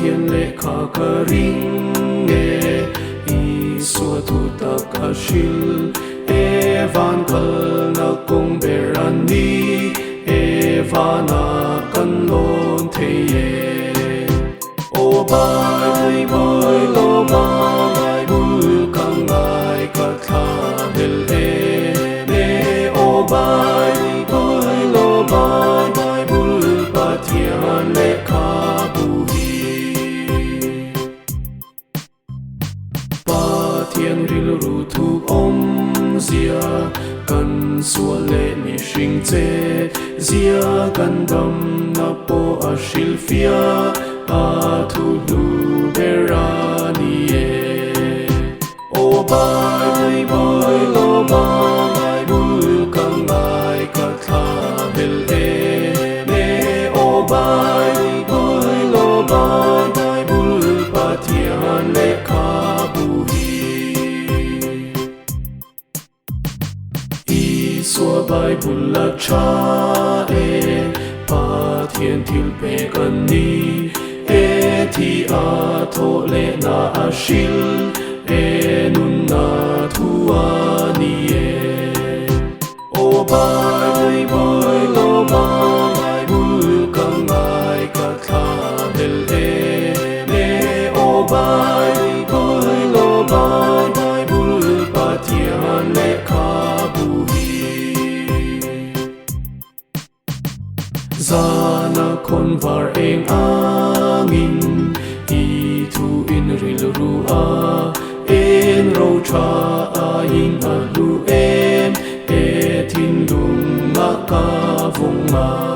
thiên lệ khả cà ring nghe xua thu tập khả shil van khal na kong berani vana kan lon theye o bai bai lo mai bul kang ngai ka tha bel ne o bai bai lo mai bul pa thian le kha bu hi pa thian ril ru thu om zia kan xua lệ ni sinh che zia kan dam na po a shil fia a thu du berani e o bai bai lo mai bul kang ngai ka tha bel ne o bai lo mai bul pa thian le kha bu hi xua bai bul la cha pa thiên thil pe kan ni thi a tho le na a shil nun na thu a ni o bai lo mai bul kang ngai ka tha bel ne o bai lo mai bul pa thian le kha bu zana kon var eng angin i thu in ril ru a en ro cha a in a lu em e thin lung ma ka vong ma